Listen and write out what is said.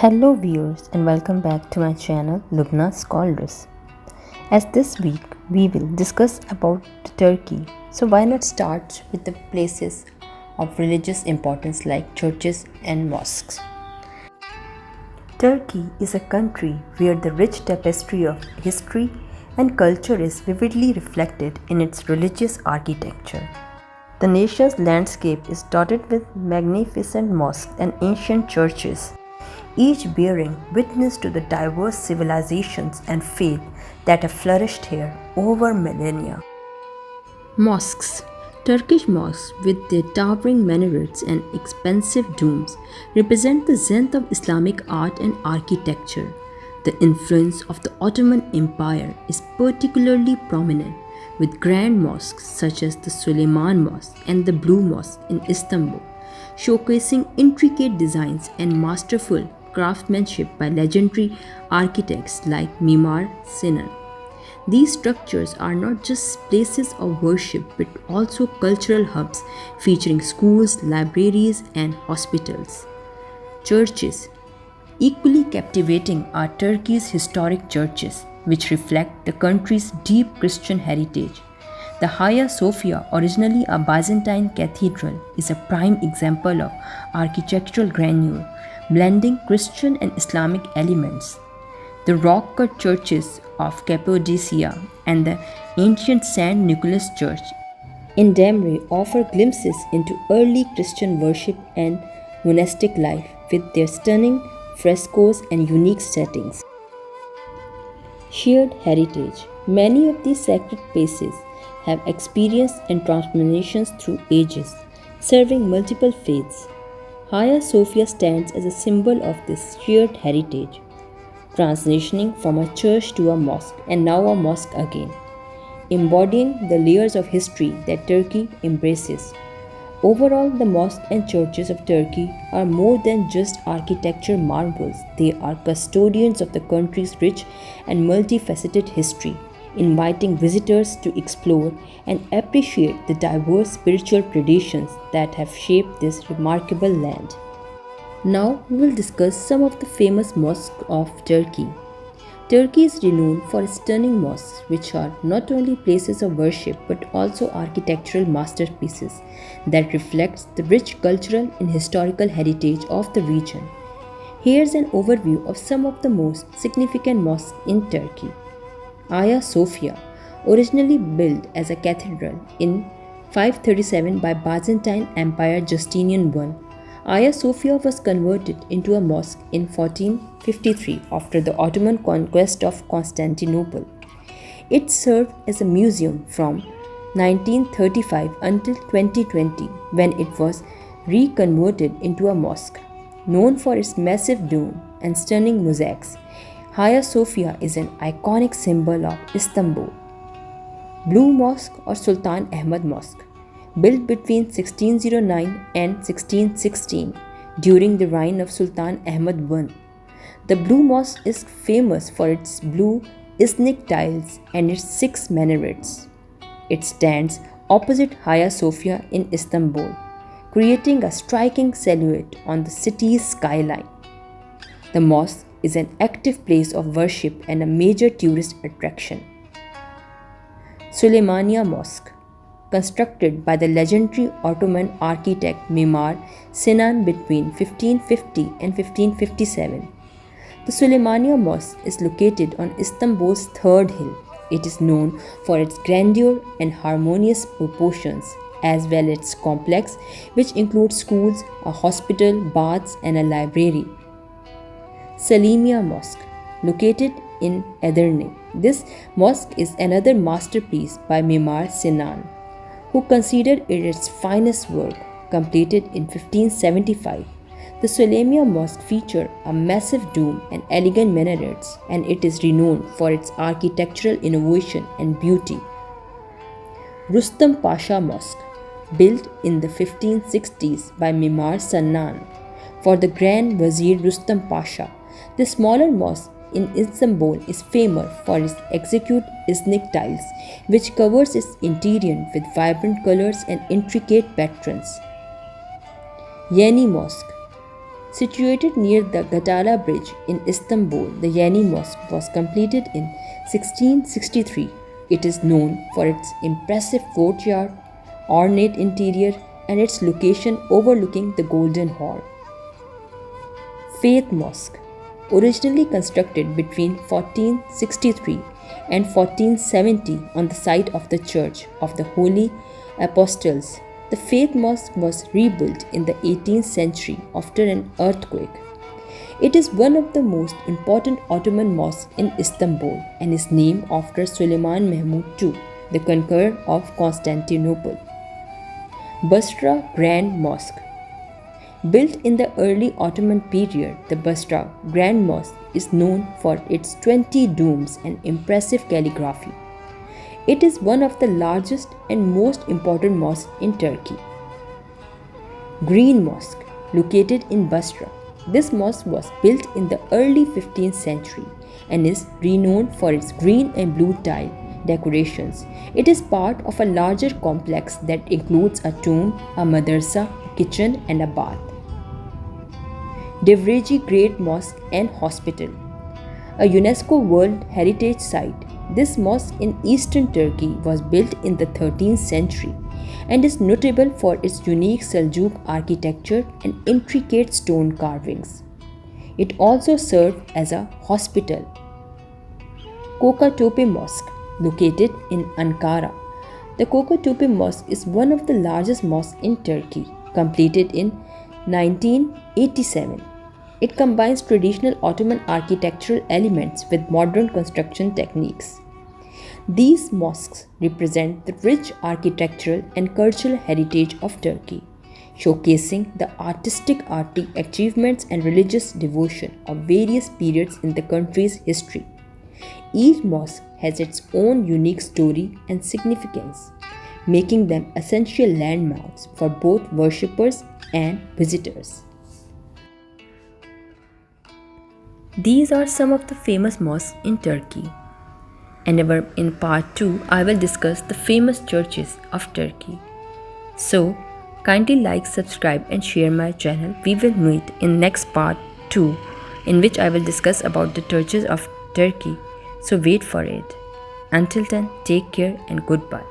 Hello viewers and welcome back to my channel Lubna Scholars. As this week we will discuss about Turkey. So why not start with the places of religious importance like churches and mosques. Turkey is a country where the rich tapestry of history and culture is vividly reflected in its religious architecture. The nation's landscape is dotted with magnificent mosques and ancient churches, each bearing witness to the diverse civilizations and faith that have flourished here over millennia. Mosques. Turkish mosques, with their towering minarets and expansive domes, represent the zenith of Islamic art and architecture. The influence of the Ottoman Empire is particularly prominent, with grand mosques such as the Suleiman Mosque and the Blue Mosque in Istanbul, showcasing intricate designs and masterful craftsmanship by legendary architects like Mimar Sinan. These structures are not just places of worship but also cultural hubs featuring schools, libraries, and hospitals. Churches. Equally captivating are Turkey's historic churches, which reflect the country's deep Christian heritage. The Hagia Sophia, originally a Byzantine cathedral, is a prime example of architectural grandeur, blending Christian and Islamic elements. The rock-cut churches of Cappadocia and the ancient St. Nicholas Church in Demre offer glimpses into early Christian worship and monastic life with their stunning frescoes and unique settings. Shared heritage. Many of these sacred places have experienced and transformations through ages, serving multiple faiths. Hagia Sophia stands as a symbol of this shared heritage, transitioning from a church to a mosque and now a mosque again, embodying the layers of history that Turkey embraces. Overall, the mosques and churches of Turkey are more than just architecture marvels. They are custodians of the country's rich and multifaceted history, inviting visitors to explore and appreciate the diverse spiritual traditions that have shaped this remarkable land. Now we will discuss some of the famous mosques of Turkey. Turkey is renowned for its stunning mosques, which are not only places of worship but also architectural masterpieces that reflects the rich cultural and historical heritage of the region. Here's an overview of some of the most significant mosques in Turkey. Hagia Sophia, originally built as a cathedral in 537 by Byzantine Empire Justinian I, Hagia Sophia was converted into a mosque in 1453 after the Ottoman conquest of Constantinople. It served as a museum from 1935 until 2020 when it was reconverted into a mosque. Known for its massive dome and stunning mosaics, Hagia Sophia is an iconic symbol of Istanbul. Blue Mosque or Sultan Ahmed Mosque, built between 1609 and 1616 during the reign of Sultan Ahmed I. The Blue Mosque is famous for its blue Iznik tiles and its 6 minarets. It stands opposite Hagia Sophia in Istanbul, creating a striking silhouette on the city's skyline. The mosque is an active place of worship and a major tourist attraction. Suleymaniye Mosque, constructed by the legendary Ottoman architect Mimar Sinan between 1550 and 1557. The Suleymaniye Mosque is located on Istanbul's third hill. It is known for its grandeur and harmonious proportions, as well as its complex, which includes schools, a hospital, baths, and a library. Selimiye Mosque, located in Edirne. This mosque is another masterpiece by Mimar Sinan, who considered it its finest work, completed in 1575. The Selimiye Mosque features a massive dome and elegant minarets, and it is renowned for its architectural innovation and beauty. Rustam Pasha Mosque, built in the 1560s by Mimar Sinan for the Grand Vizier Rustam Pasha. The smaller mosque in Istanbul is famous for its exquisite Iznik tiles, which covers its interior with vibrant colors and intricate patterns. Yeni Mosque, Situated near the Gatala Bridge in Istanbul, the Yeni Mosque was completed in 1663. It is known for its impressive courtyard, ornate interior, and its location overlooking the Golden Horn. Faith Mosque, originally constructed between 1463 and 1470 on the site of the Church of the Holy Apostles, the Faith Mosque was rebuilt in the 18th century after an earthquake. It is one of the most important Ottoman mosques in Istanbul and is named after Suleiman Mahmud II, the conqueror of Constantinople. Basra Grand Mosque. Built in the early Ottoman period, the Basra Grand Mosque is known for its 20 domes and impressive calligraphy. It is one of the largest and most important mosques in Turkey. Green Mosque, located in Basra. This mosque was built in the early 15th century and is renowned for its green and blue tile decorations. It is part of a larger complex that includes a tomb, a madrasa, a kitchen, and a bath. Devreci Great Mosque and Hospital, a UNESCO World Heritage Site. This mosque in eastern Turkey was built in the 13th century and is notable for its unique Seljuk architecture and intricate stone carvings. It also served as a hospital. Kokatope Mosque, located in Ankara. The Kokatope Mosque is one of the largest mosques in Turkey, completed in 1987. It combines traditional Ottoman architectural elements with modern construction techniques. These mosques represent the rich architectural and cultural heritage of Turkey, showcasing the artistic achievements and religious devotion of various periods in the country's history. Each mosque has its own unique story and significance, making them essential landmarks for both worshippers and visitors. These are some of the famous mosques in Turkey. And in part 2, I will discuss the famous churches of Turkey. So, kindly like, subscribe and share my channel. We will meet in next part 2, in which I will discuss about the churches of Turkey. So wait for it. Until then, take care and goodbye.